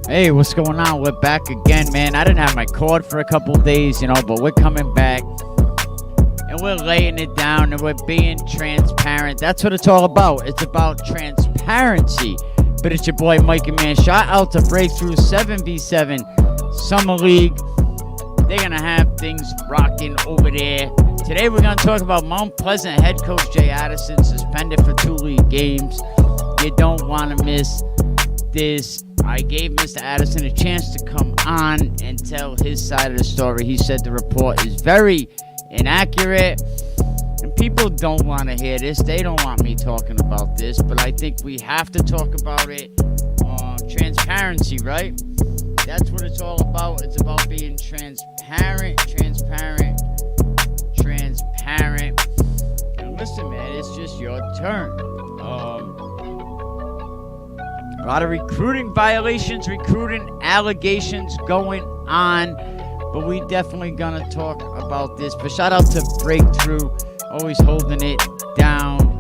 Hey, what's going on? We're back again, man. I didn't have my cord for a couple days, but we're coming back. And we're laying it down and we're being transparent. That's what it's all about. It's about transparency. But it's your boy, Mikey, man. Shout out to Breakthrough 7v7 Summer League. They're going to have things rocking over there. Today we're going to talk about Mount Pleasant head coach Jay Addison suspended for 2 league games. You don't want to miss this. I gave Mr. Addison a chance to come on and tell his side of the story. He said the report is very inaccurate, and people don't want to hear this. They don't want me talking about this, but I think we have to talk about it. Transparency, right? That's what it's all about. It's about being transparent. And listen, man, it's just your turn. A lot of recruiting violations, recruiting allegations going on, but we definitely gonna talk about this. But shout out to Breakthrough, always holding it down.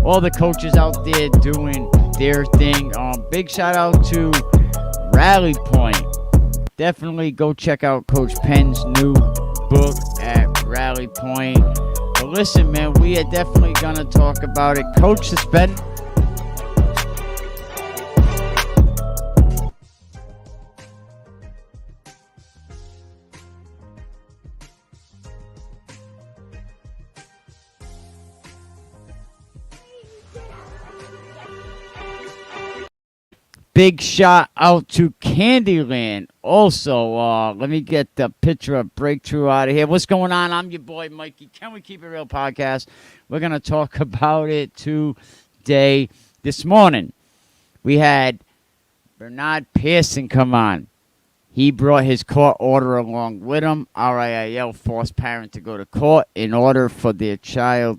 All the coaches out there doing their thing. Big shout out to Rally Point. Definitely go check out Coach Penn's new book at Rally Point. But listen, man, we are definitely gonna talk about it. Coach suspended. Big shout out to Candyland. Also, let me get the picture of Breakthrough out of here. What's going on? I'm your boy, Mikey. Can We Keep It Real podcast? We're going to talk about it today. This morning, we had Bernard Pearson come on. He brought his court order along with him. RIIL forced parent to go to court in order for their child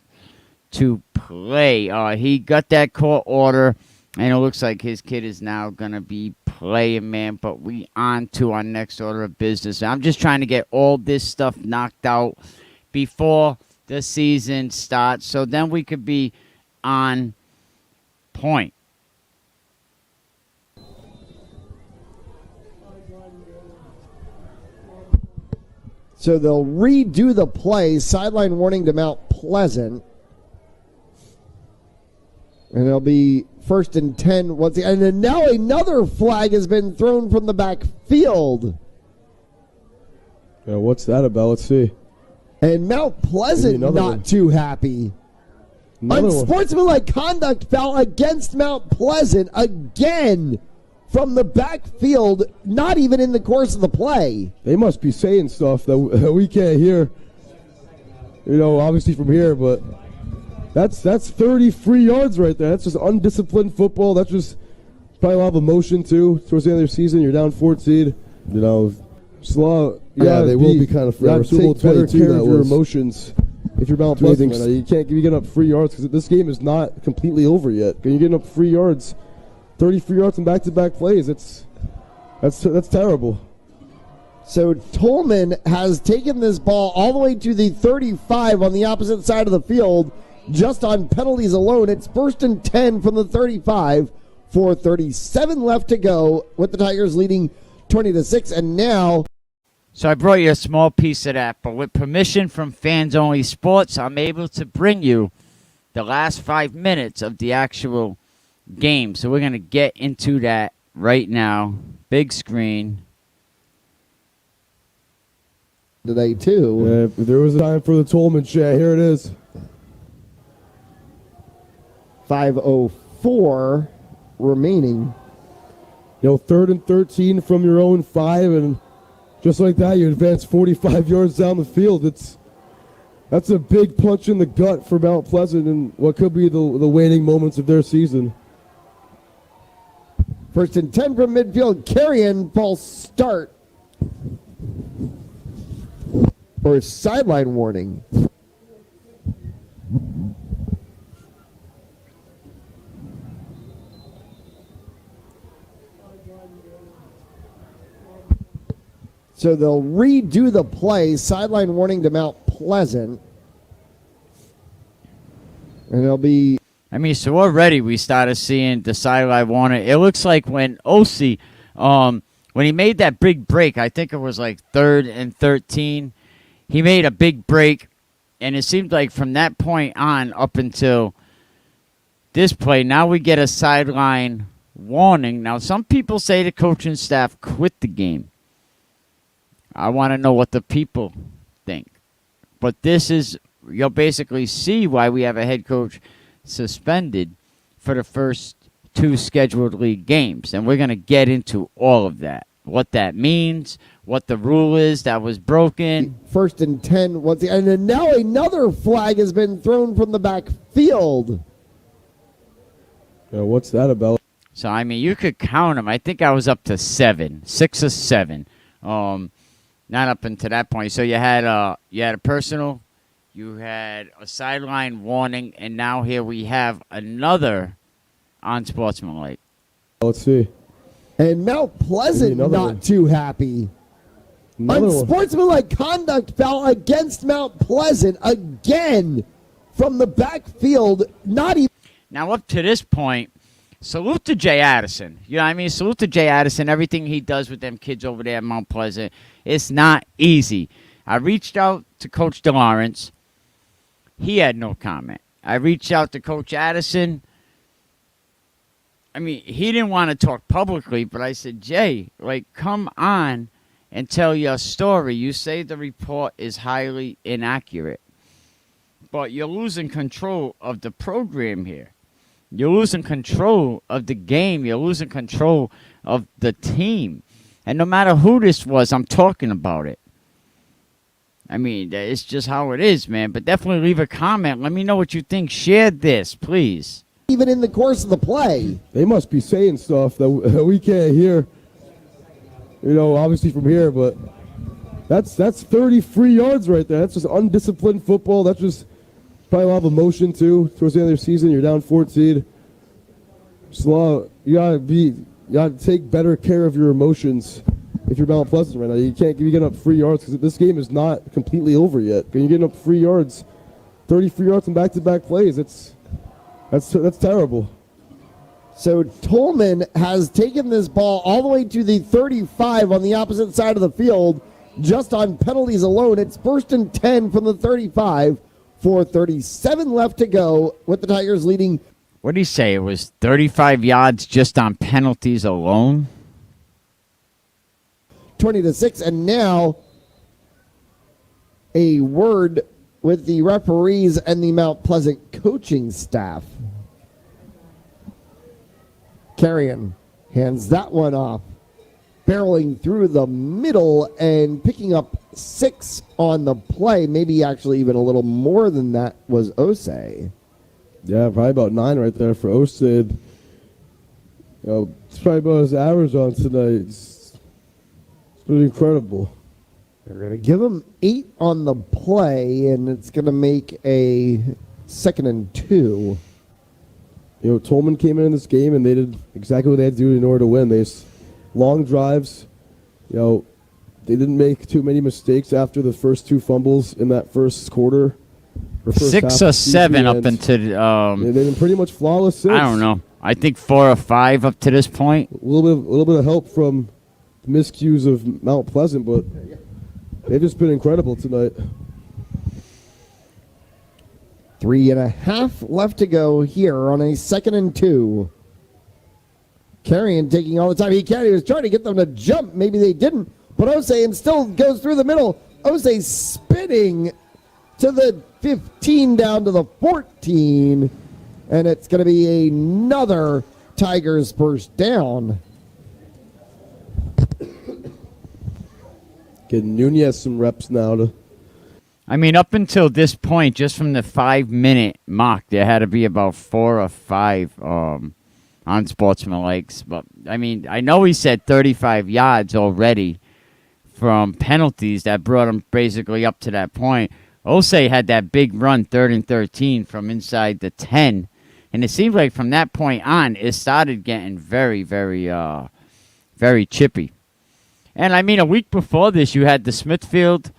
to play. He got that court order. And it looks like his kid is now going to be playing, man. But we on to our next order of business. I'm just trying to get all this stuff knocked out before the season starts. So then we could be on point. So they'll redo the play. Sideline warning to Mount Pleasant. And it'll be 1st and 10 once again. And then now another flag has been thrown from the backfield. Yeah, what's that about? Let's see. And Mount Pleasant not too happy. Unsportsmanlike conduct foul against Mount Pleasant again from the backfield, not even in the course of the play. They must be saying stuff that we can't hear, obviously from here, but that's 30 free yards right there. That's just undisciplined football. That's just probably a lot of emotion, too. Towards the end of the season, you're down 14. Just a lot of, they will be kind of forever. Take better care of your emotions. If you're Mount Pleasant, you can't be getting up free yards because this game is not completely over yet. You're getting up free yards, 30 free yards in back-to-back plays. That's terrible. So Tolman has taken this ball all the way to the 35 on the opposite side of the field. Just on penalties alone, it's 1st and 10 from the 35. 4:37 left to go with the Tigers leading 20-6. And now, so I brought you a small piece of that, but with permission from Fans Only Sports, I'm able to bring you the last 5 minutes of the actual game. So we're going to get into that right now. Big screen. Today, too. Yeah, there was a time for the Tolman chat. Here it is. 5:04 remaining. 3rd and 13 from your own 5, and just like that, you advance 45 yards down the field. That's a big punch in the gut for Mount Pleasant in what could be the waning moments of their season. 1st and 10 from midfield. Carrion, false start. Or a sideline warning. So they'll redo the play. Sideline warning to Mount Pleasant. And it'll be... So already we started seeing the sideline warning. It looks like when OC When he made that big break, I think it was like 3rd and 13. He made a big break, and it seemed like from that point on up until this play, now we get a sideline warning. Now, some people say the coaching staff quit the game. I want to know what the people think. But this is, you'll basically see why we have a head coach suspended for the first 2 scheduled league games. And we're going to get into all of that. What that means, what the rule is that was broken. 1st and 10. And then now another flag has been thrown from the backfield. Yeah, what's that about? So, I mean, you could count them. I think I was up to 7, 6 or 7. Not up until that point. So you had a personal, you had a sideline warning, and now here we have another unsportsmanlike. Let's see. And Mount Pleasant not one. too happy. Unsportsmanlike conduct foul against Mount Pleasant again from the backfield. Not even. Now, up to this point, salute to Jay Addison. You know what I mean? Salute to Jay Addison. Everything he does with them kids over there at Mount Pleasant. It's not easy. I reached out to Coach DeLawrence. He had no comment. I reached out to Coach Addison. I mean, he didn't want to talk publicly, but I said, Jay, like, come on and tell your story. You say the report is highly inaccurate, but you're losing control of the program here. You're losing control of the game. You're losing control of the team. And no matter who this was, I'm talking about it. I mean, it's just how it is, man. But definitely leave a comment. Let me know what you think. Share this, please. Even in the course of the play. They must be saying stuff that we can't hear. You know, obviously from here, but that's 30 free yards right there. That's just undisciplined football. That's just probably a lot of emotion, too. Towards the end of the season, you're down 14. Just you gotta take better care of your emotions if you're Mount Pleasant right now. You can't be getting up free yards because this game is not completely over yet. You're getting up free yards, 30 free yards in back-to-back plays. That's terrible. So Tolman has taken this ball all the way to the 35 on the opposite side of the field, just on penalties alone. It's 1st and 10 from the 35, 4:37 left to go, with the Tigers leading. What did he say? It was 35 yards just on penalties alone? 20-6, and now a word with the referees and the Mount Pleasant coaching staff. Carrion hands that one off, barreling through the middle and picking up 6 on the play. Maybe actually even a little more than that was Osei. Yeah, probably about 9 right there for Osei. It's probably about his average on tonight. It's pretty incredible. They're going to give him 8 on the play, and it's going to make a 2nd and 2. You know, Tolman came in this game, and they did exactly what they had to do in order to win. They just long drives. You know, they didn't make too many mistakes after the first 2 fumbles in that first quarter. Or first 6 or 7 up into. They've been pretty much flawless since. I don't know. I think 4 or 5 up to this point. A little bit of help from the miscues of Mount Pleasant, but they've just been incredible tonight. 3.5 left to go here on a 2nd and 2. Carrion taking all the time he can. He was trying to get them to jump. Maybe they didn't. But Osei still goes through the middle. Osei spinning to the 15 down to the 14. And it's going to be another Tigers first down. Getting Nunez some reps now. I mean, up until this point, just from the 5-minute mark, there had to be about 4 or 5 unsportsmanlikes. But, I mean, I know he said 35 yards already from penalties that brought him basically up to that point. Osei had that big run, 3rd and 13, from inside the 10. And it seemed like from that point on, it started getting very, very, very chippy. And, I mean, a week before this, you had the Smithfield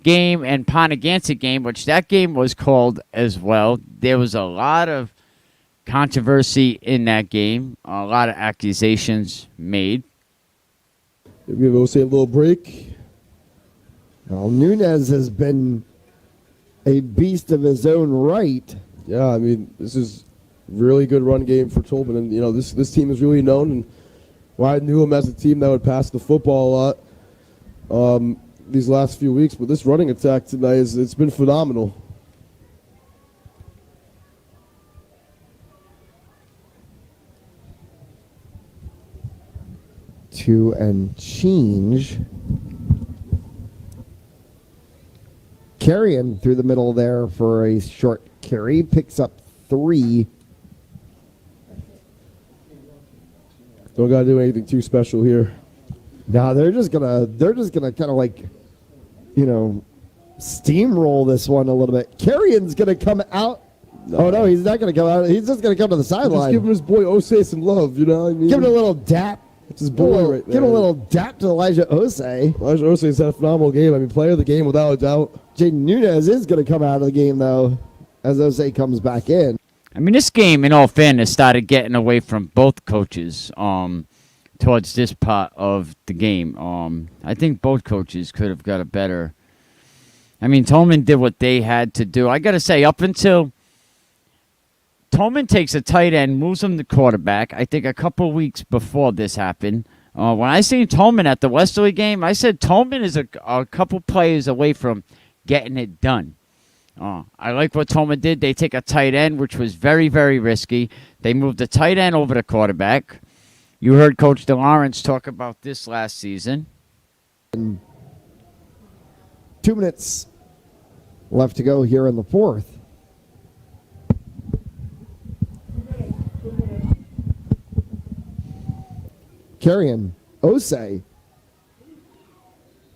game and Ponagansett game, which that game was called as well. There was a lot of controversy in that game, a lot of accusations made. Give Ose a little break. Well, Nunez has been a beast of his own right. Yeah, I mean, this is really good run game for Tolman, and you know this team is really known. And well, I knew him as a team that would pass the football a lot these last few weeks, but this running attack tonight it's been phenomenal. Two and change. Carrying through the middle there for a short carry, picks up 3. Don't gotta do anything too special here. Now they're just gonna kind of like, you know, steamroll this one a little bit. Carrion's gonna come out. No. Oh no, he's not gonna come out. He's just gonna come to the sideline. Just give him his boy Ose some love, you know what I mean? Give him a little dap. It's his boy right there. Give him a little dap to Elijah Ose. Elijah Ose has had a phenomenal game. I mean, player of the game without a doubt. Jaden Nunez is gonna come out of the game though, as Ose comes back in. I mean, this game, in all fairness, started getting away from both coaches towards this part of the game. I think both coaches could have got a better... I mean, Tolman did what they had to do. I got to say, up until Tolman takes a tight end, moves him to quarterback, I think a couple weeks before this happened, when I seen Tolman at the Westerly game, I said Tolman is a couple plays away from getting it done. I like what Tolman did. They take a tight end, which was very, very risky. They moved the tight end over to quarterback. You heard Coach DeLawrence talk about this last season. 2 minutes left to go here in the fourth. Carrion, Ose,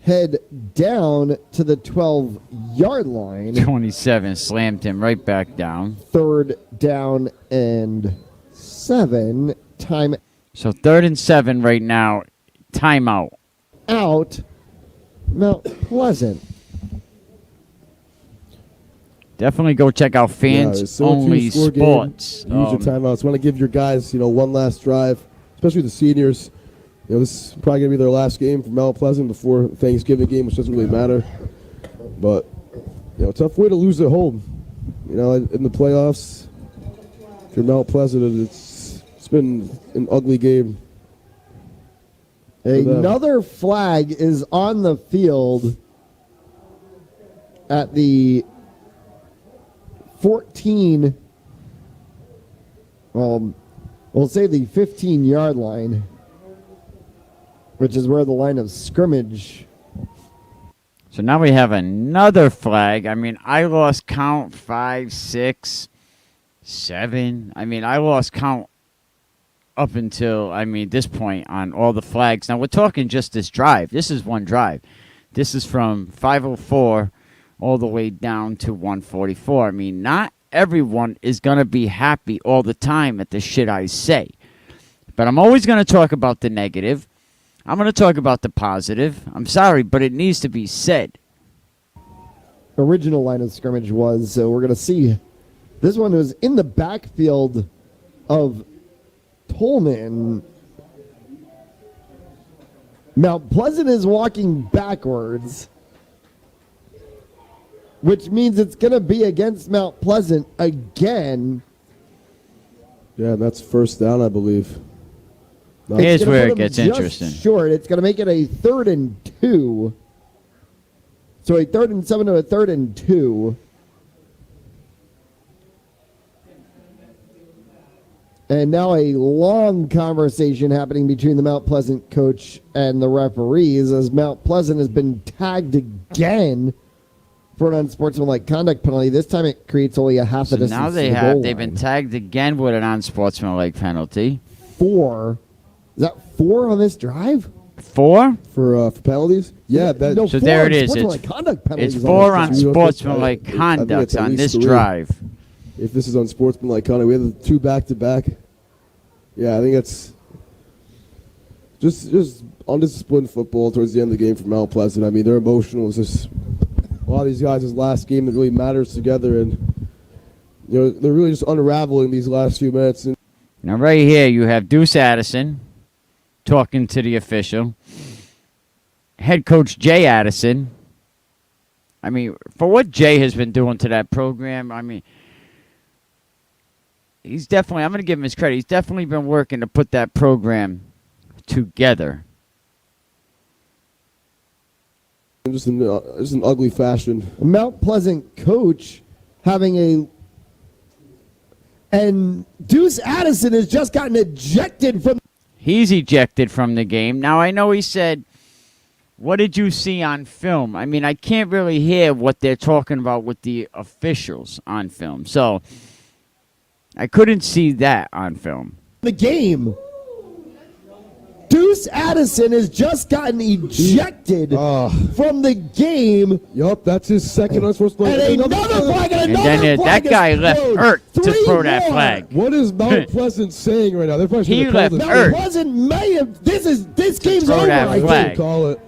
head down to the 12-yard line. 27 slammed him right back down. 3rd down and 7. Time So 3rd and 7 right now. Timeout. out. Mount Pleasant. Definitely go check out Fans Only Sports. Use your timeouts. Want to give your guys, one last drive, especially the seniors. This is probably going to be their last game for Mount Pleasant before Thanksgiving game, which doesn't really matter. But, tough way to lose at home. In the playoffs, if you're Mount Pleasant, it's been an ugly game. Another flag is on the field at the 14, we'll say the 15-yard line, which is where the line of scrimmage. So now we have another flag. I mean, I lost count 5, 6, 7. I mean, I lost count up until, this point on all the flags. Now, we're talking just this drive. This is one drive. This is from 5:04 all the way down to 1:44. I mean, not everyone is going to be happy all the time at the shit I say. But I'm always going to talk about the negative. I'm going to talk about the positive. I'm sorry, but it needs to be said. Original line of scrimmage was, so we're going to see. This one was in the backfield of Tolman. Mount Pleasant is walking backwards, which means it's going to be against Mount Pleasant again. Yeah, that's 1st down, I believe. Here's where it gets interesting. Short. It's going to make it a 3rd and 2. So a 3rd and 7 to a 3rd and 2. And now a long conversation happening between the Mount Pleasant coach and the referees, as Mount Pleasant has been tagged again for an unsportsmanlike conduct penalty. This time it creates only a half a distance. Now they've been tagged again with an unsportsmanlike penalty. 4. Is that 4 on this drive? 4 for penalties? Yeah. No, so there it is. It's 4 on sportsmanlike conduct on this 3 drive. If this is unsportsmanlike conduct, we have the 2 back-to-back. Yeah, I think it's just undisciplined football towards the end of the game for Mount Pleasant. I mean, they're emotional. It's just a lot of these guys' last game that really matters together, and they're really just unraveling these last few minutes. Now, right here, you have Deuce Addison talking to the official. head coach Jay Addison. I mean, for what Jay has been doing to that program, I mean, he's definitely, I'm going to give him his credit. He's definitely been working to put that program together. Just in ugly fashion. Mount Pleasant coach having a... And Deuce Addison has just gotten ejected from... He's ejected from the game. Now, I know he said, what did you see on film? I mean, I can't really hear what they're talking about with the officials on film. So, I couldn't see that on film. The game. Deuce Addison has just gotten ejected from the game. Yup, that's his second unsportsmanlike. And another flag, and then that guy left Earth to throw that flag. What is Mount Pleasant saying right now? They're probably He left Mount Earth. Pleasant may have. This game's throw over. that I flag. think. Call it.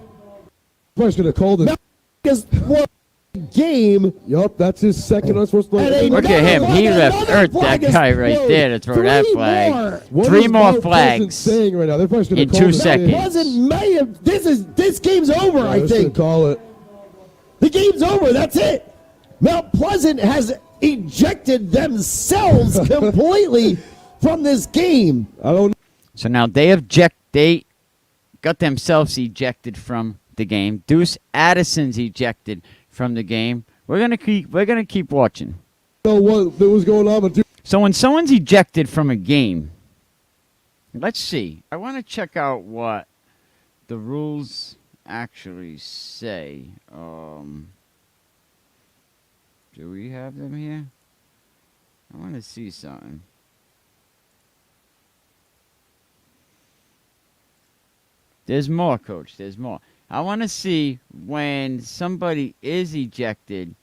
Probably should have called it. Game. Yup, that's his second unsportsmanlike. Look at him. He left Earth, that guy right there, to throw that flag. Three more flags saying right now? They're probably in 2 seconds. Pleasant may have. This game's over. I think. Call it. The game's over. That's it. Mount Pleasant has ejected themselves completely from this game. I don't know. So now they got themselves ejected from the game. Deuce Addison's ejected from the game. We're gonna keep watching. Know what was going on, but So when someone's ejected from a game, let's see. I want to check out what the rules actually say. Do we have them here? I want to see something. There's more, Coach. There's more. I want to see when somebody is ejected.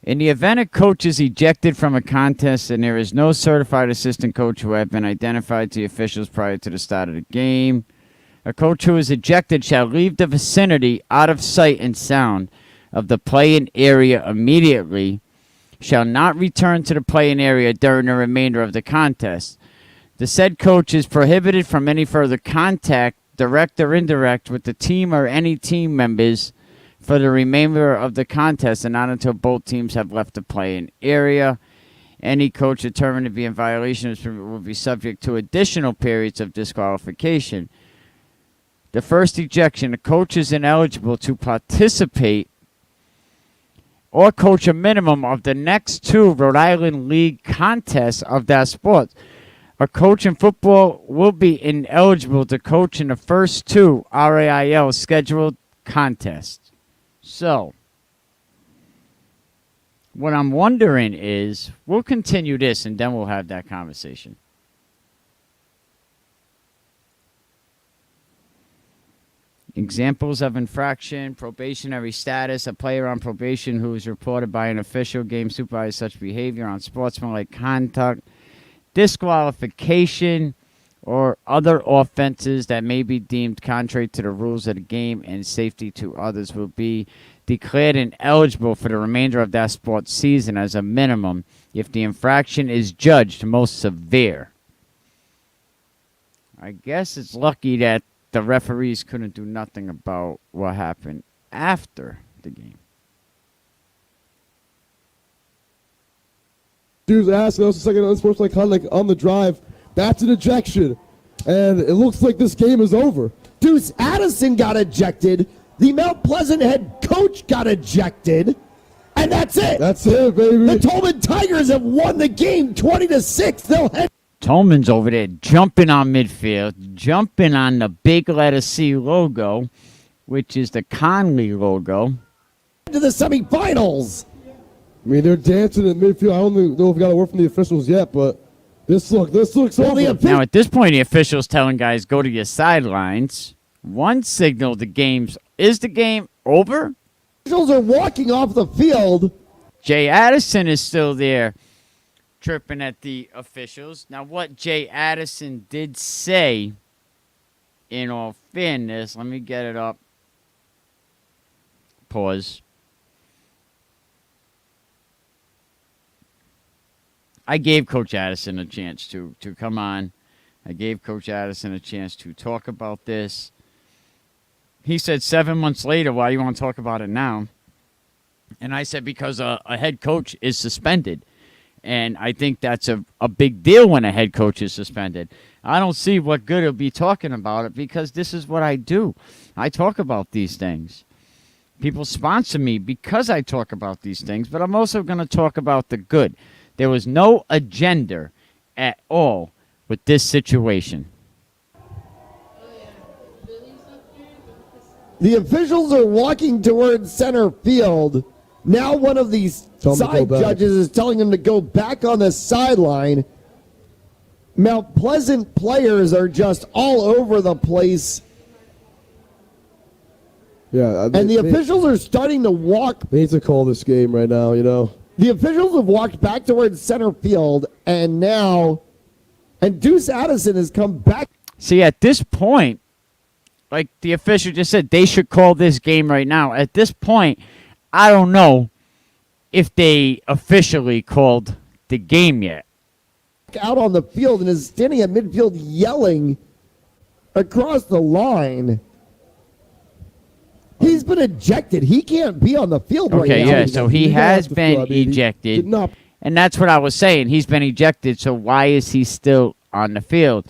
In the event a coach is ejected from a contest and there is no certified assistant coach who have been identified to the officials prior to the start of the game, a coach who is ejected shall leave the vicinity out of sight and sound of the play-in area immediately, shall not return to the play-in area during the remainder of the contest. The said coach is prohibited from any further contact, direct or indirect, with the team or any team members for the remainder of the contest and not until both teams have left the play-in area. Any coach determined to be in violation will be subject to additional periods of disqualification. The first ejection, a coach is ineligible to participate or coach a minimum of the next 2 Rhode Island League contests of that sport. A coach in football will be ineligible to coach in the first 2 RAIL scheduled contests. So, what I'm wondering is, we'll continue this and then we'll have that conversation. Examples of infraction: probationary status. A player on probation who is reported by an official game supervisor such behavior on sportsmanlike conduct, disqualification, or other offenses that may be deemed contrary to the rules of the game and safety to others will be declared ineligible for the remainder of that sports season as a minimum if the infraction is judged most severe. I guess it's lucky that the referees couldn't do nothing about what happened after the game. Dude's asking us a second unsportsmanlike conduct on the drive. That's an ejection. And it looks like this game is over. Deuce Addison got ejected. The Mount Pleasant head coach got ejected. And that's it. That's it, baby. The Tolman Tigers have won the game 20-6. They'll head Tolman's over there jumping on midfield, jumping on the big letter C logo, which is the Conley logo. to the semifinals. I mean, they're dancing in midfield. I don't know if we got a word from the officials yet, but this looks over. Now, at this point, the officials telling guys, go to your sidelines. One signal the game over? Officials are walking off the field. Jay Addison is still there, tripping at the officials. Now, what Jay Addison did say, in all fairness, let me get it up. Pause. I gave Coach Addison a chance to come on. I gave Coach Addison a chance to talk about this. He said 7 months later, why do you want to talk about it now? And I said, because a head coach is suspended. And I think that's a big deal when a head coach is suspended. I don't see what good it'll be talking about it because this is what I do. I talk about these things. People sponsor me because I talk about these things, but I'm also going to talk about the good. There was no agenda at all with this situation. The officials are walking towards center field. Now one of these side judges is telling him to go back on the sideline. Mount Pleasant players are just all over the place. Yeah, and the officials are starting to walk. They need to call this game right now, you know. The officials have walked back towards center field, and Deuce Addison has come back. See, at this point, like the official just said, they should call this game right now. At this point, I don't know if they officially called the game yet. Out on the field and is standing at midfield yelling across the line. He's been ejected. He can't be on the field right now. Okay, yeah, so he has been ejected. And that's what I was saying. He's been ejected, so why is he still on the field?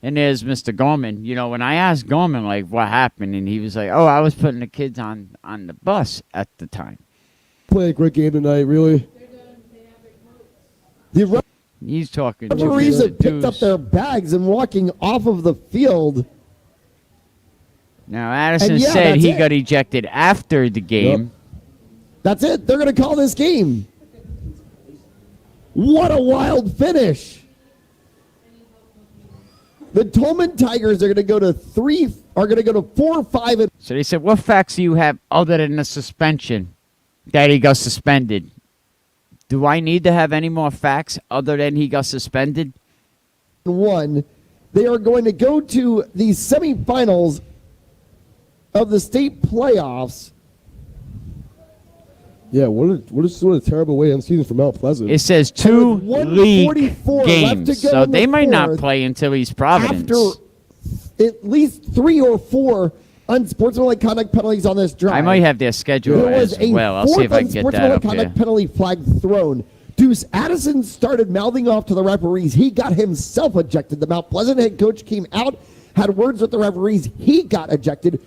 And there's Mr. Gorman. You know, when I asked Gorman, like, what happened, and he was like, oh, I was putting the kids on the bus at the time. Play a great game tonight, really. He's talking to referees have picked up their bags and walking off of the field. Now, Addison said he got ejected after the game. Yep. That's it. They're going to call this game. What a wild finish. The Tolman Tigers are going to go to 4, 5, and... So they said, what facts do you have other than the suspension that he got suspended? Do I need to have any more facts other than he got suspended? 1. They are going to go to the semifinals of the state playoffs. Yeah, what a terrible way to end the season for Mount Pleasant. It says 2 league games, so they might not play until he's Providence. After at least 3 or 4 unsportsmanlike conduct penalties on this drive. I might have their schedule as well. I'll see if I can get that up here. Conduct penalty flag thrown. Deuce Addison started mouthing off to the referees. He got himself ejected. The Mount Pleasant head coach came out, had words with the referees. He got ejected.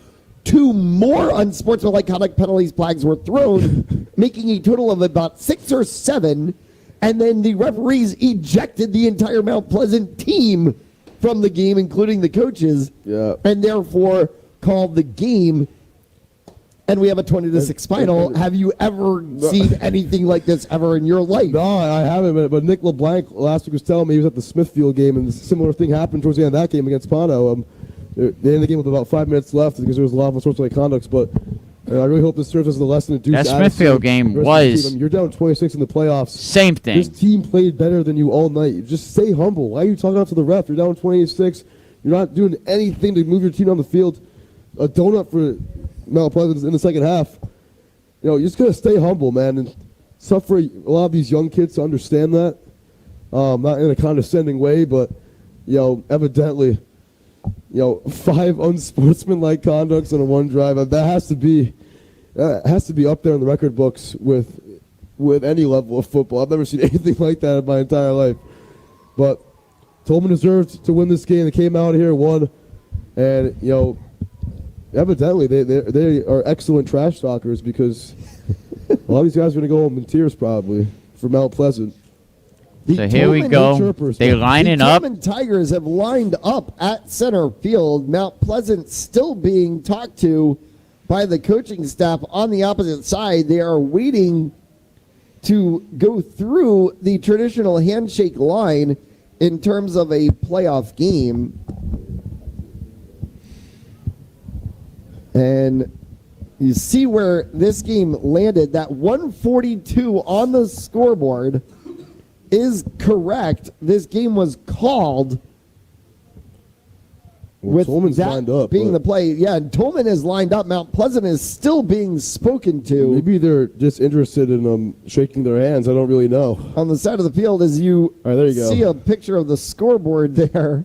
2 more unsportsmanlike conduct penalties flags were thrown, making a total of about 6 or 7. And then the referees ejected the entire Mount Pleasant team from the game, including the coaches. Yeah. And therefore called the game. And we have a 20-6 final. Have you ever seen anything like this ever in your life? No, I haven't. But Nick LeBlanc last week was telling me he was at the Smithfield game, and a similar thing happened towards the end of that game against Pono. They ended the game with about 5 minutes left because there was a lot of sorts of conducts. But I really hope this serves as a lesson to Deuce That Smithfield game was... You're down 26 in the playoffs. Same thing. This team played better than you all night. Just stay humble. Why are you talking out to the ref? You're down 26. You're not doing anything to move your team on the field. A donut for Mount Pleasant in the second half. You know, you just got to stay humble, man. And it's tough for a lot of these young kids to understand that. Not in a condescending way, but, evidently... 5 unsportsmanlike conducts on a one drive. That has to be up there in the record books with any level of football. I've never seen anything like that in my entire life. But Tolman deserved to win this game. They came out here, won, and evidently they are excellent trash talkers because a lot of these guys are going to go home in tears probably for Mount Pleasant. So here we go. They're lining up. The Tolman Tigers have lined up at center field. Mount Pleasant still being talked to by the coaching staff on the opposite side. They are waiting to go through the traditional handshake line in terms of a playoff game. And you see where this game landed. That 142 on the scoreboard is correct. This game was called with Tolman's that lined up, being but- the play, yeah, Tolman is lined up. Mount Pleasant is still being spoken to. Maybe they're just interested in shaking their hands. I don't really know. On the side of the field, as you, All right, there you go. see a picture of the scoreboard there,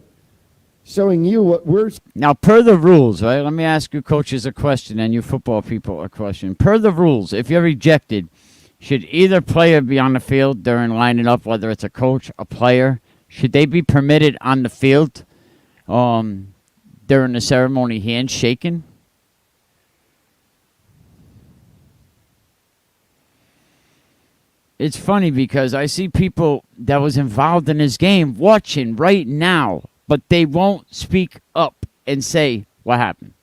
showing you what we're. Now, per the rules, right? Let me ask you coaches a question and you football people a question. Per the rules, if you're ejected, should either player be on the field during lining up, whether it's a coach, a player? Should they be permitted on the field during the ceremony handshaking? It's funny because I see people that was involved in this game watching right now, but they won't speak up and say what happened.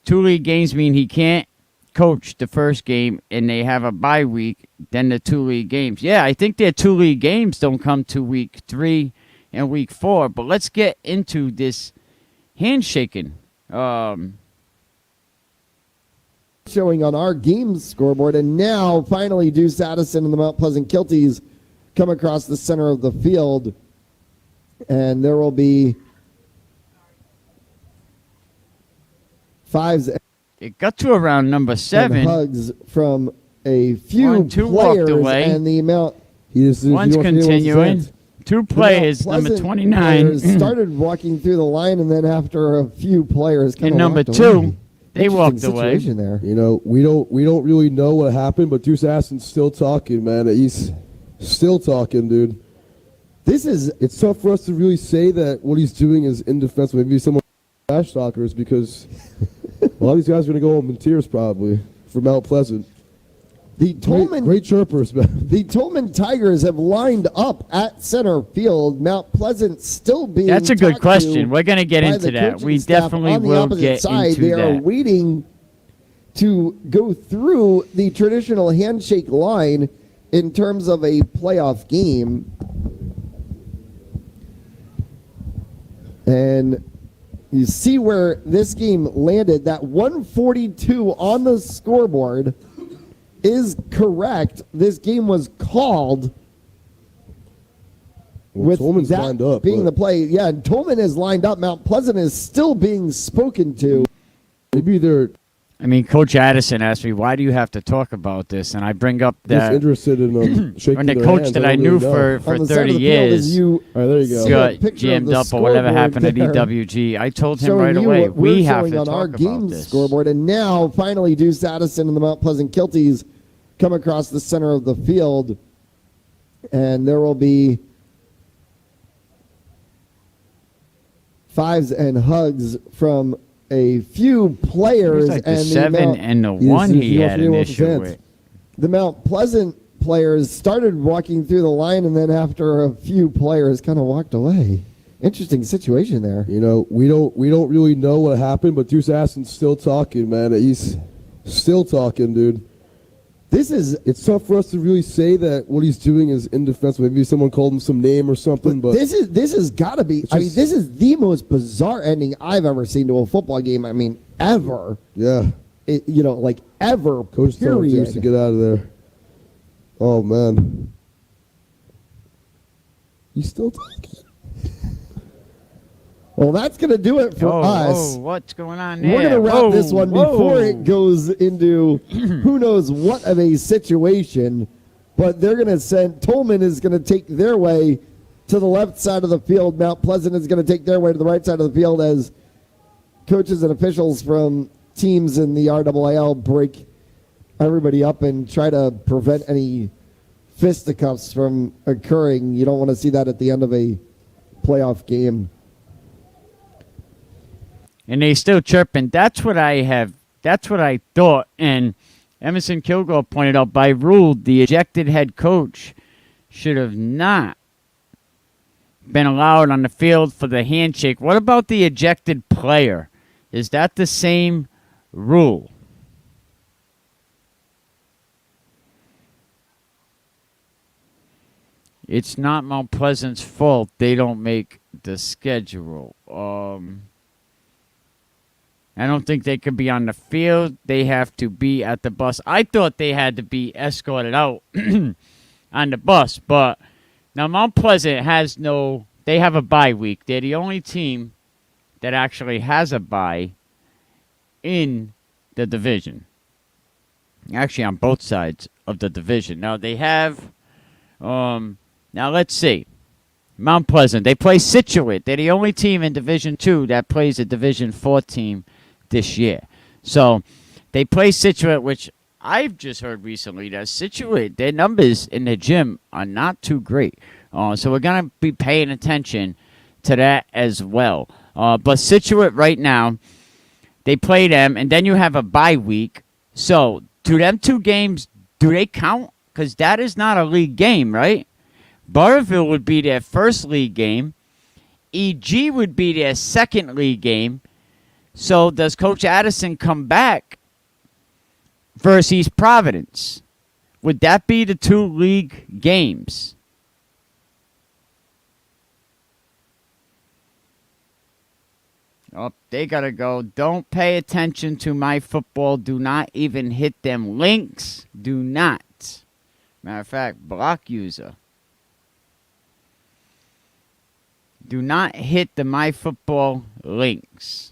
Two league games mean he can't coach the first game, and they have a bye week, then the two league games. Yeah, I think their two league games don't come to week 3 and week 4, but let's get into this handshaking. Showing on our game scoreboard, and now finally Deuce Addison and the Mount Pleasant Kilties come across the center of the field, and there will be fives It got to around number and 7. hugs from a few 1, 2 walked players, away. and the amount. One's continuing. 2 players, the Mount number Pleasant 29. players started walking through the line, and then after a few players kind And of number walked 2, away. they Interesting walked away. situation there. You know, we don't really know what happened, but Deuce Addison's still talking, man. He's still talking, dude. It's tough for us to really say that what he's doing is indefensible. Maybe someone trash talkers, because a lot of these guys are going to go home in tears probably for Mount Pleasant. The Tolman Great chirpers, man. The Tolman Tigers have lined up at center field. Mount Pleasant still being. That's a good talked question. to We're going to get by into the that. coaching We staff definitely on the will opposite get side. into They are that. waiting to go through the traditional handshake line in terms of a playoff game. And you see where this game landed. That 142 on the scoreboard is correct. This game was called with Tolman's that lined up, being but- the play. Yeah, and Tolman is lined up. Mount Pleasant is still being spoken to. Maybe they're I mean, Coach Addison asked me, why do you have to talk about this? And I bring up just that interested in shaking when the their coach hands. that I I don't knew really know. for On the side 30 of the field years as you All right, there you go. see got a picture of jammed the up or whatever scoreboard happened at there. EWG. I told him Showing right you away, what we're we have showing to on our talk game about this. scoreboard. And now, finally, Deuce Addison and the Mount Pleasant Kilties come across the center of the field. And there will be fives and hugs from a few It players. was like the and 7 and the Yes, 1 yes, he yes, had yes, an yes, issue yes. with. the Mount Pleasant players started walking through the line, and then after a few players kind of walked away. Interesting situation there. You know, we don't really know what happened, but Deuce Addison's still talking, man. He's still talking, dude. It's tough for us to really say that what he's doing is indefensible. Maybe someone called him some name or something, but this has got to be. I mean, this is the most bizarre ending I've ever seen to a football game. I mean, ever. yeah. Like ever. Coach told period. Deuce to get out of there. Oh man, he's still talking. Well, that's going to do it for us. Oh, what's going on there? We're going to wrap Whoa, this one whoa. before it goes into who knows what of a situation. But they're going to send, Tolman is going to take their way to the left side of the field. Mount Pleasant is going to take their way to the right side of the field as coaches and officials from teams in the RAAL break everybody up and try to prevent any fisticuffs from occurring. You don't want to see that at the end of a playoff game. And they still chirping. That's what I thought. And Emerson Kilgore pointed out, by rule, the ejected head coach should have not been allowed on the field for the handshake. What about the ejected player? Is that the same rule? It's not Mount Pleasant's fault they don't make the schedule. I don't think they could be on the field. They have to be at the bus. I thought they had to be escorted out on the bus, but Now, Mount Pleasant they have a bye week. They're the only team that actually has a bye in the division. Actually, on both sides of the division. Now, they have, now let's see. Mount Pleasant, they play SITOUT. They're the only team in Division 2 that plays a Division 4 team this year. So, they play SITOUT, which I've just heard recently that SITOUT, their numbers in the gym are not too great. So, we're going to be paying attention to that as well. But SITOUT right now, they play them, and then you have a bye week. So, do them 2 games, do they count? Because that is not a league game, right? Burrillville would be their first league game. EG would be their second league game. So does Coach Addison come back versus East Providence? Would that be the 2 league games? Oh, they got to go. Don't pay attention to my football. Do not even hit them links. Do not. Matter of fact, block user. Do not hit the MyFootball links.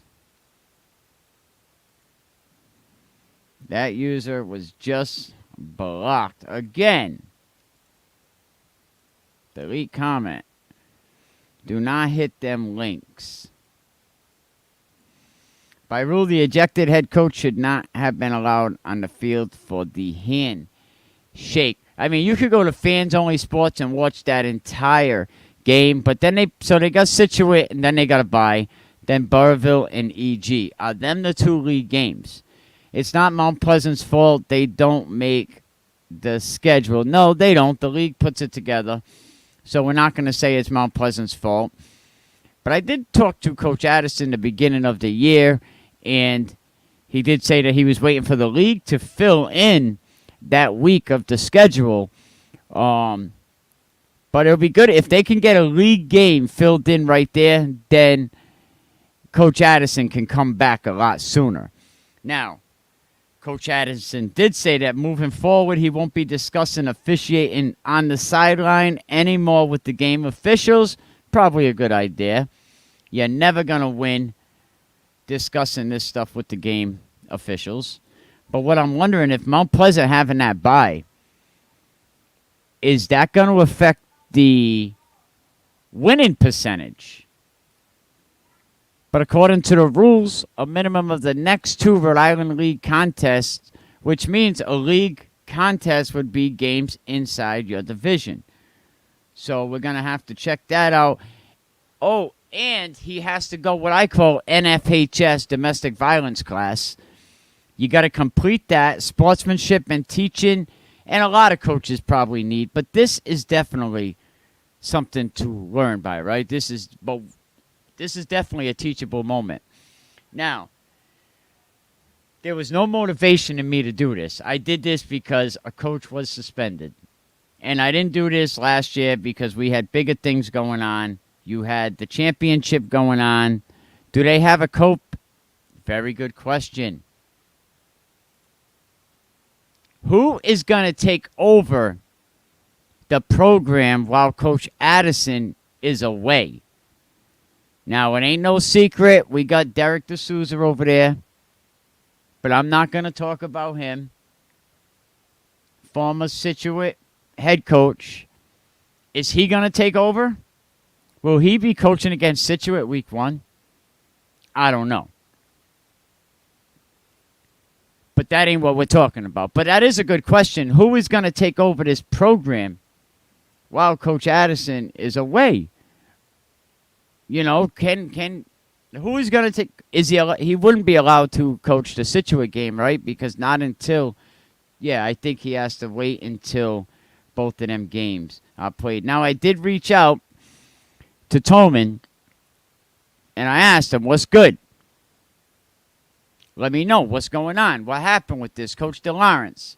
That user was just blocked again. Delete comment. Do not hit them links. By rule, the ejected head coach should not have been allowed on the field for the handshake. I mean, you could go to Fans Only Sports and watch that entire game, but then they got SITOUT and then they got a bye. Then Burrillville and EG are them the 2 league games. It's not Mount Pleasant's fault they don't make the schedule. No, they don't. The league puts it together, so we're not going to say it's Mount Pleasant's fault. But I did talk to Coach Addison the beginning of the year, and he did say that he was waiting for the league to fill in that week of the schedule. But it'll be good if they can get a league game filled in right there, then Coach Addison can come back a lot sooner. Now, Coach Addison did say that moving forward, he won't be discussing officiating on the sideline anymore with the game officials. Probably a good idea. You're never going to win discussing this stuff with the game officials. But what I'm wondering, if Mount Pleasant having that bye, is that going to affect the winning percentage? But according to the rules, a minimum of the next 2 Rhode Island League contests, which means a league contest would be games inside your division. So we're going to have to check that out. Oh, and he has to go what I call NFHS, domestic violence class. You got to complete that, sportsmanship and teaching, and a lot of coaches probably need. But this is definitely something to learn by, right? This is definitely a teachable moment. Now, there was no motivation in me to do this. I did this because a coach was suspended. And I didn't do this last year because we had bigger things going on. You had the championship going on. Do they have a coach? Very good question. Who is going to take over the program while Coach Addison is away? Now, it ain't no secret. We got Derek D'Souza over there. But I'm not going to talk about him. Former SITOUT head coach. Is he going to take over? Will he be coaching against SITOUT week 1? I don't know. But that ain't what we're talking about. But that is a good question. Who is going to take over this program while Coach Addison is away? You know, who is going to take? He wouldn't be allowed to coach the SITOUT game, right? Because not until, I think he has to wait until both of them games are played. Now, I did reach out to TOLMAN, and I asked him, what's good? Let me know what's going on. What happened with this, Coach DeLawrence?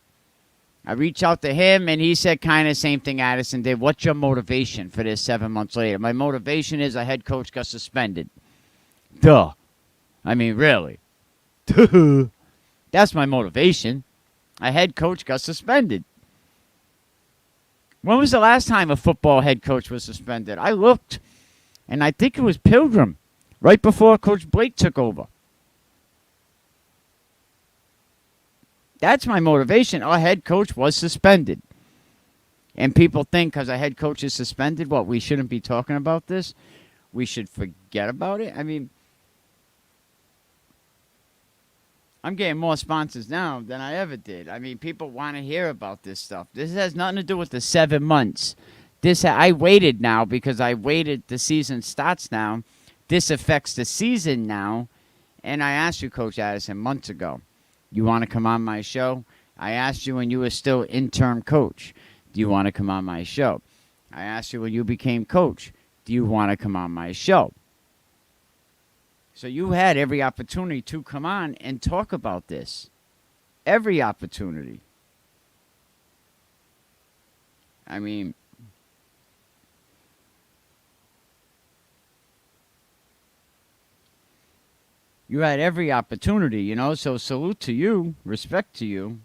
I reached out to him, and he said kind of same thing Addison did. What's your motivation for this 7 months later? My motivation is a head coach got suspended. Duh. I mean, really. Duh. That's my motivation. A head coach got suspended. When was the last time a football head coach was suspended? I looked, and I think it was Pilgrim, right before Coach Blake took over. That's my motivation. Our head coach was suspended. And people think because a head coach is suspended, what, we shouldn't be talking about this? We should forget about it? I mean, I'm getting more sponsors now than I ever did. I mean, people want to hear about this stuff. This has nothing to do with the 7 months. I waited now because I waited. The season starts now. This affects the season now. And I asked you, Coach Addison, months ago, you want to come on my show? I asked you when you were still interim coach. Do you want to come on my show? I asked you when you became coach. Do you want to come on my show? So you had every opportunity to come on and talk about this. Every opportunity. I mean, you had every opportunity, you know, so salute to you, respect to you.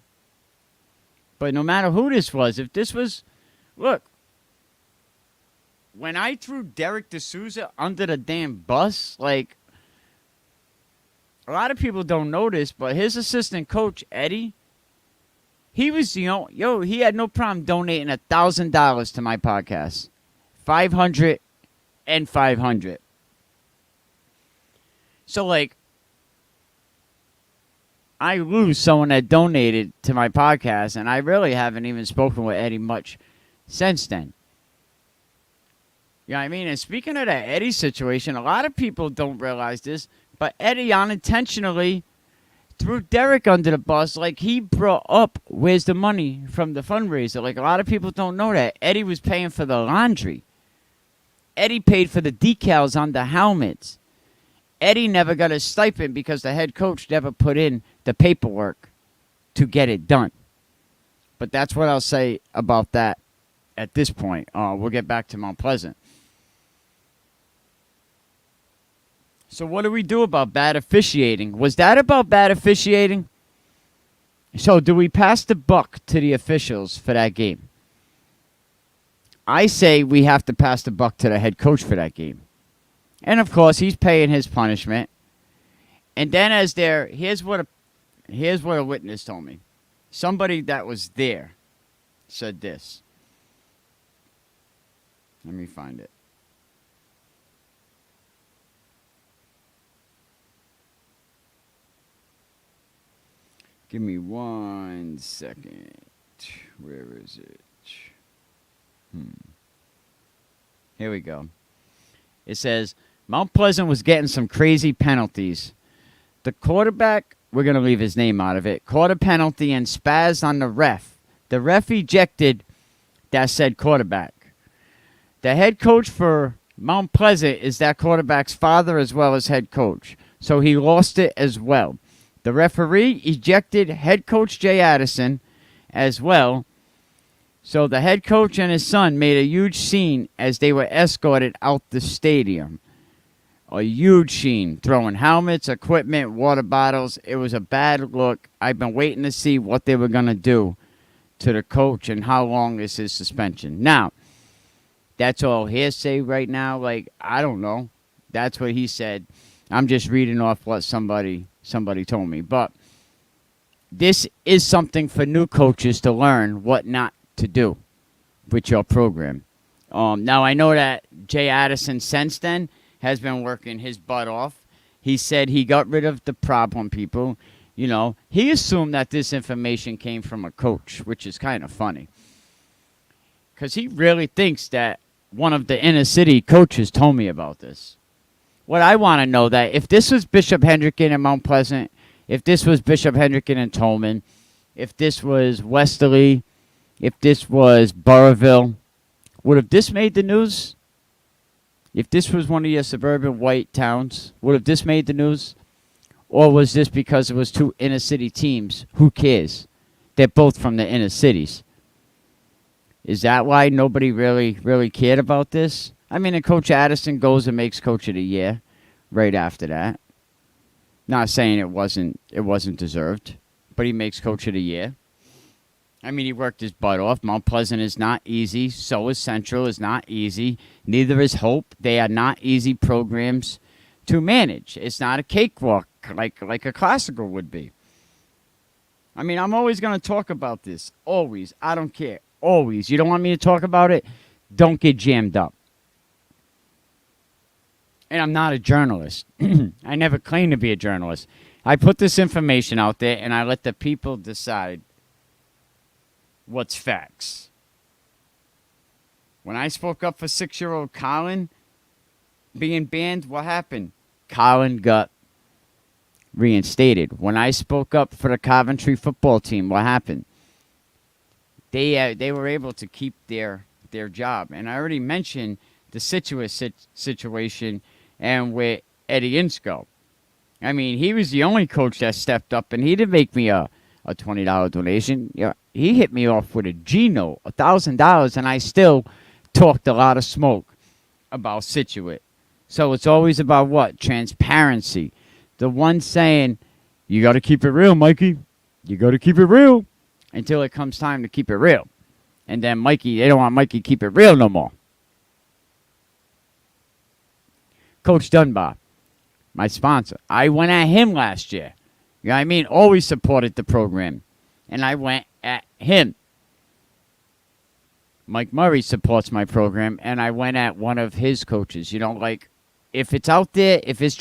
But no matter who this was, if this was, look, when I threw Derek D'Souza under the damn bus, like, a lot of people don't know this, but his assistant coach, Eddie, he was, he had no problem donating $1,000 to my podcast. $500 and $500. So, like, I lose someone that donated to my podcast, and I really haven't even spoken with Eddie much since then. You know what I mean? And speaking of that Eddie situation, a lot of people don't realize this, but Eddie unintentionally threw Derek under the bus. Like, he brought up, where's the money from the fundraiser? Like, a lot of people don't know that. Eddie was paying for the laundry. Eddie paid for the decals on the helmets. Eddie never got a stipend because the head coach never put in the paperwork to get it done. But that's what I'll say about that at this point. We'll get back to Mount Pleasant. So what do we do about bad officiating? Was that about bad officiating? So do we pass the buck to the officials for that game? I say we have to pass the buck to the head coach for that game. And, of course, he's paying his punishment. And then here's what a witness told me. Somebody that was there said this. Let me find it. Give me 1 second. Where is it? Here we go. It says, Mount Pleasant was getting some crazy penalties. The quarterback, we're going to leave his name out of it, caught a penalty and spazzed on the ref. The ref ejected that said quarterback. The head coach for Mount Pleasant is that quarterback's father as well as head coach. So he lost it as well. The referee ejected head coach Jay Addison as well. So the head coach and his son made a huge scene as they were escorted out the stadium. A huge scene, throwing helmets, equipment, water bottles. It was a bad look. I've been waiting to see what they were going to do to the coach and how long is his suspension. Now, that's all hearsay right now. Like, I don't know. That's what he said. I'm just reading off what somebody told me. But this is something for new coaches to learn what not to do with your program. Now, I know that Jay Addison since then has been working his butt off. He said he got rid of the problem people. You know, he assumed that this information came from a coach, which is kind of funny. Because he really thinks that one of the inner city coaches told me about this. What I want to know that if this was Bishop Hendricken in Mount Pleasant, if this was Bishop Hendricken in Tolman, if this was Westerly, if this was Burrillville, would have this made the news? If this was one of your suburban white towns, would have this made the news? Or was this because it was two inner city teams? Who cares? They're both from the inner cities. Is that why nobody really cared about this? I mean, and Coach Addison goes and makes Coach of the Year right after that. Not saying it wasn't deserved, but he makes Coach of the Year. I mean, he worked his butt off. Mount Pleasant is not easy. So is Central is not easy. Neither is Hope. They are not easy programs to manage. It's not a cakewalk like a classical would be. I mean, I'm always going to talk about this. Always. I don't care. Always. You don't want me to talk about it? Don't get jammed up. And I'm not a journalist. I never claimed to be a journalist. I put this information out there, and I let the people decide what's facts. When I spoke up for 6-year-old Colin being banned, what happened? Colin got reinstated. When I spoke up for the Coventry football team, what happened? They were able to keep their job. And I already mentioned the SITOUT situation and with Eddie Insco. I mean, he was the only coach that stepped up, and he didn't make me a $20 donation. Yeah, he hit me off with a G note, $1,000, and I still talked a lot of smoke about SITOUT. So it's always about what? Transparency. The one saying, you got to keep it real, Mikey. You got to keep it real until it comes time to keep it real. And then Mikey, they don't want Mikey to keep it real no more. Coach Dunbar, my sponsor, I went at him last year. You know what I mean? Always supported the program. And I went at him. Mike Murray supports my program, and I went at one of his coaches. You know, like, if it's out there, if it's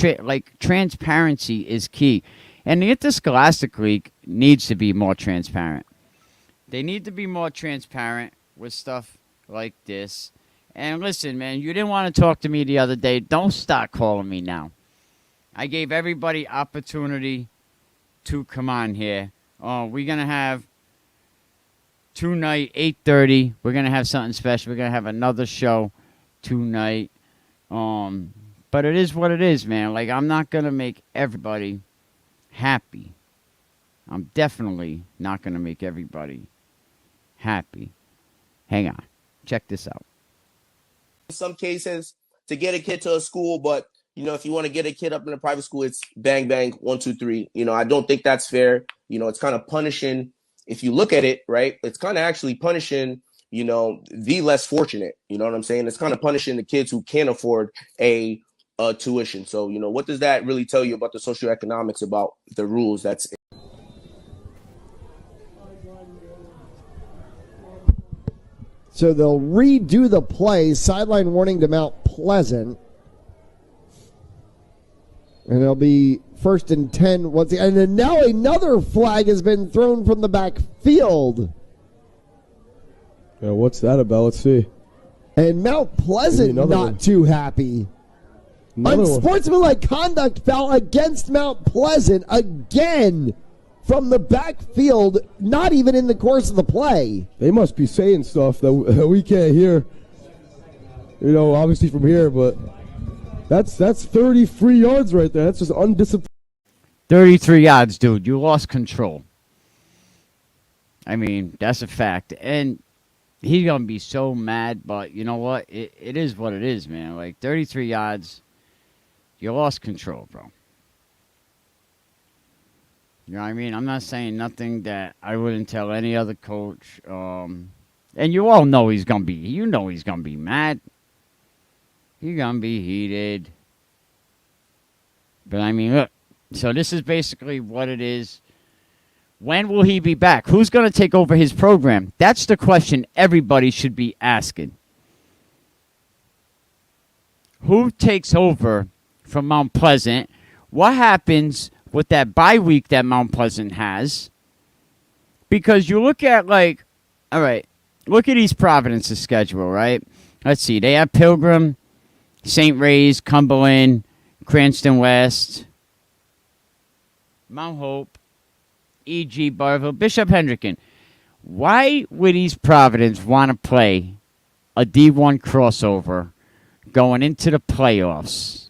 transparency is key. And the Interscholastic League needs to be more transparent. They need to be more transparent with stuff like this. And listen, man, you didn't want to talk to me the other day. Don't start calling me now. I gave everybody opportunity to come on here. We're going to have tonight, 8:30. We're going to have something special. We're going to have another show tonight. But it is what it is, man. Like, I'm not going to make everybody happy. I'm definitely not going to make everybody happy. Hang on. Check this out. In some cases, to get a kid to a school, but, you know, if you want to get a kid up in a private school, it's bang, bang, 1, 2, 3. You know, I don't think that's fair. You know, it's kind of punishing. If you look at it, right, it's kind of actually punishing, you know, the less fortunate. You know what I'm saying? It's kind of punishing the kids who can't afford a tuition. So, you know, what does that really tell you about the socioeconomics, about the rules? So they'll redo the play. Sideline warning to Mount Pleasant. And it'll be 1st and 10 once again. And then now another flag has been thrown from the backfield. Yeah, what's that about? Let's see. And Mount Pleasant not too happy. Unsportsmanlike conduct foul against Mount Pleasant again from the backfield, not even in the course of the play. They must be saying stuff that we can't hear, you know, obviously from here, but that's 33 yards right there. That's just undisciplined. 33 yards, dude. You lost control. I mean, that's a fact. And he's going to be so mad, but you know what? It is what it is, man. Like, 33 yards, you lost control, bro. You know what I mean? I'm not saying nothing that I wouldn't tell any other coach. And you all know he's going to be, you know he's going to be mad. He's going to be heated. But I mean, look. So this is basically what it is. When will he be back? Who's going to take over his program? That's the question everybody should be asking. Who takes over from Mount Pleasant? What happens with that bye week that Mount Pleasant has? Because you look at, like, all right, look at East Providence's schedule, right? Let's see. They have Pilgrim, St. Ray's, Cumberland, Cranston West, Mount Hope, E.G. Barville, Bishop Hendricken. Why would East Providence want to play a D1 crossover going into the playoffs?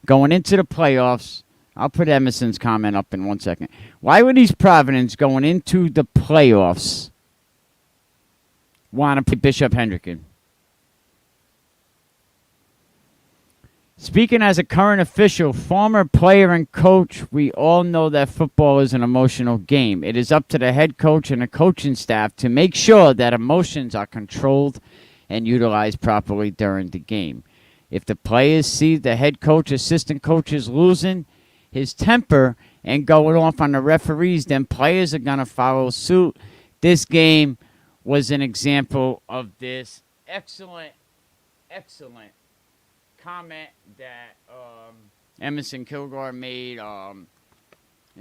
Going into the playoffs, I'll put Emerson's comment up in 1 second. Why would East Providence going into the playoffs want to play Bishop Hendricken? Speaking as a current official, former player and coach, we all know that football is an emotional game. It is up to the head coach and the coaching staff to make sure that emotions are controlled and utilized properly during the game. If the players see the head coach, assistant coaches losing his temper and going off on the referees, then players are going to follow suit. This game was an example of this. Excellent comment that Emerson Kilgore made. And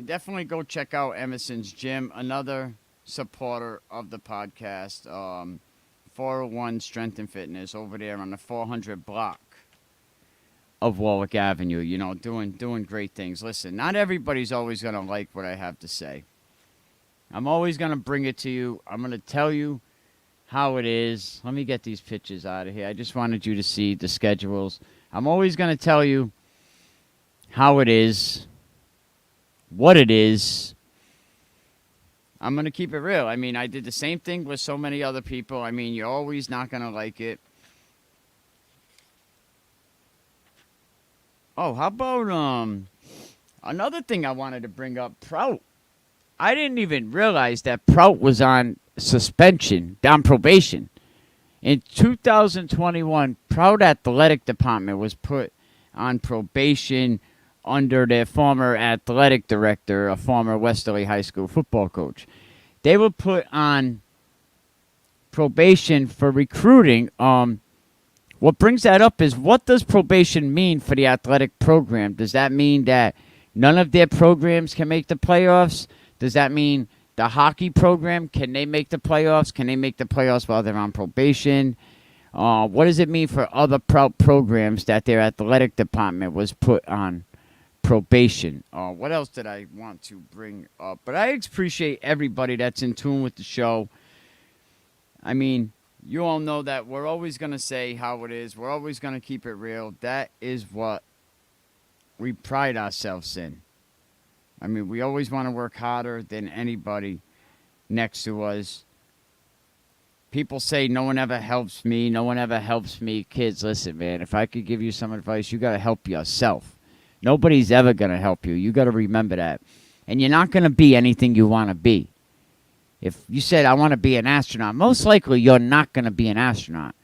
definitely go check out Emerson's gym. Another supporter of the podcast. 401 Strength and Fitness over there on the 400 block of Warwick Avenue. You know, doing great things. Listen, not everybody's always going to like what I have to say. I'm always going to bring it to you. I'm going to tell you how it is. Let me get these pictures out of here. I just wanted you to see the schedules. I'm always going to tell you how it is, what it is. I'm going to keep it real. I mean, I did the same thing with so many other people. I mean, you're always not going to like it. Oh, how about another thing I wanted to bring up, PROUT. I didn't even realize that PROUT was on suspension, on probation. In 2021, PROUT Athletic Department was put on probation under their former athletic director, a former Westerly High School football coach. They were put on probation for recruiting. What brings that up is, what does probation mean for the athletic program? Does that mean that none of their programs can make the playoffs? Does that mean the hockey program, can they make the playoffs? Can they make the playoffs while they're on probation? What does it mean for other PROUT programs that their athletic department was put on probation? What else did I want to bring up? But I appreciate everybody that's in tune with the show. I mean, you all know that we're always going to say how it is. We're always going to keep it real. That is what we pride ourselves in. I mean, we always want to work harder than anybody next to us. People say no one ever helps me. No one ever helps me. Kids, listen, man. If I could give you some advice, you got to help yourself. Nobody's ever going to help you. You got to remember that. And you're not going to be anything you want to be. If you said, I want to be an astronaut, most likely you're not going to be an astronaut.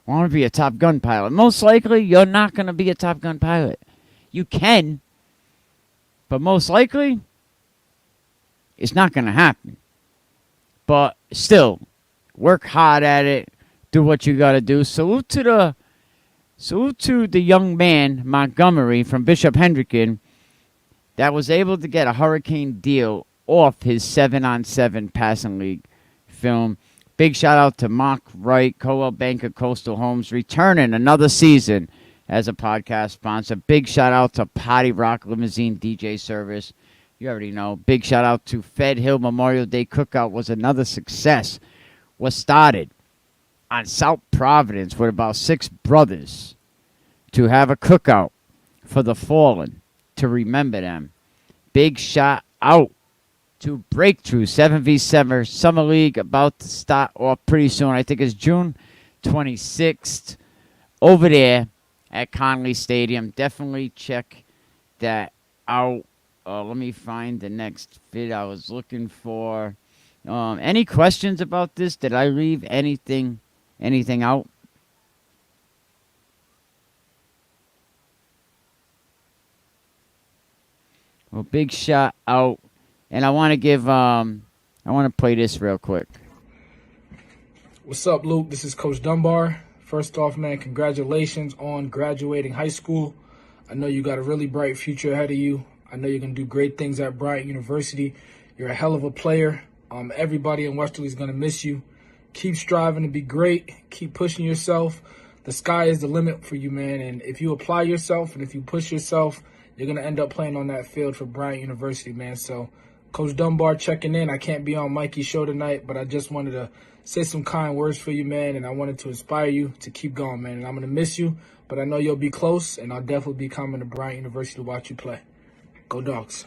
I want to be a Top Gun pilot. Most likely you're not going to be a Top Gun pilot. You can. But most likely, it's not going to happen. But still, work hard at it. Do what you got to do. Salute to the young man, Montgomery, from Bishop Hendricken, that was able to get a hurricane deal off his 7-on-7 passing league film. Big shout out to Mark Wright, Coldwell Banker Coastal Homes, returning another season as a podcast sponsor. Big shout out to Potty Rock Limousine DJ Service. You already know. Big shout out to Fed Hill Memorial Day Cookout. Was another success. Was started on South Providence with about 6 brothers to have a cookout for the fallen, to remember them. Big shout out to Breakthrough 7v7 Summer League, about to start off pretty soon. I think it's June 26th over there at Conley Stadium. Definitely check that out. Let me find the next vid I was looking for. Any questions about this? Did I leave anything out? Well, big shout out. And I want to give, I want to play this real quick. What's up, Luke? This is Coach Dunbar. First off, man, congratulations on graduating high school. I know you got a really bright future ahead of you. I know you're going to do great things at Bryant University. You're a hell of a player. Everybody in Westerly is going to miss you. Keep striving to be great. Keep pushing yourself. The sky is the limit for you, man. And if you apply yourself and if you push yourself, you're going to end up playing on that field for Bryant University, man. So, Coach Dunbar checking in. I can't be on Mikey's show tonight, but I just wanted to say some kind words for you, man, and I wanted to inspire you to keep going, man. And I'm going to miss you, but I know you'll be close, and I'll definitely be coming to Bryant University to watch you play. Go Dogs.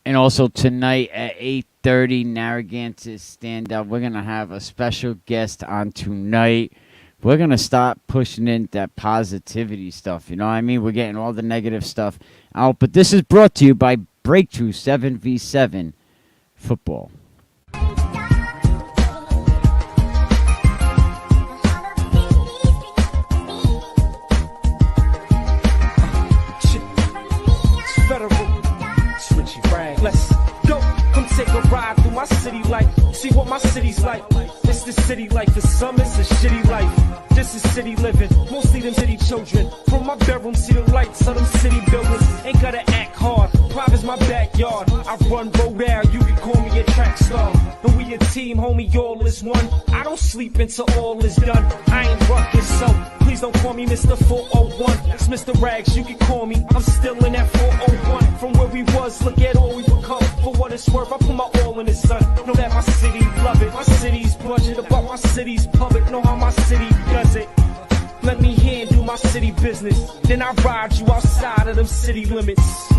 And also tonight at 8:30, Narragansett Stand Up. We're going to have a special guest on tonight we're going to start pushing in that positivity stuff. You know what I mean? We're getting all the negative stuff out. But this is brought to you by Breakthrough 7v7 Football. Let's go, come take a ride through my city life. See what my city's like. It's the city life, for some it's a shitty life. This is city living, mostly them city children. From my bedroom, see the lights of them city buildings. Ain't gotta act hard, private's my backyard. I run road out, you can call me a track star. And we a team, homie, all is one. I don't sleep until all is done. I ain't ruckus, so please don't call me Mr. 401. It's Mr. Rags, you can call me. I'm still in that 401. From where we was, look at all we become. For what it's worth, I put my all in the sun. Know that my city love it. My city's budget about my city's public. Know how my city does it. Let me handle my city business. Then I ride you outside of them city limits.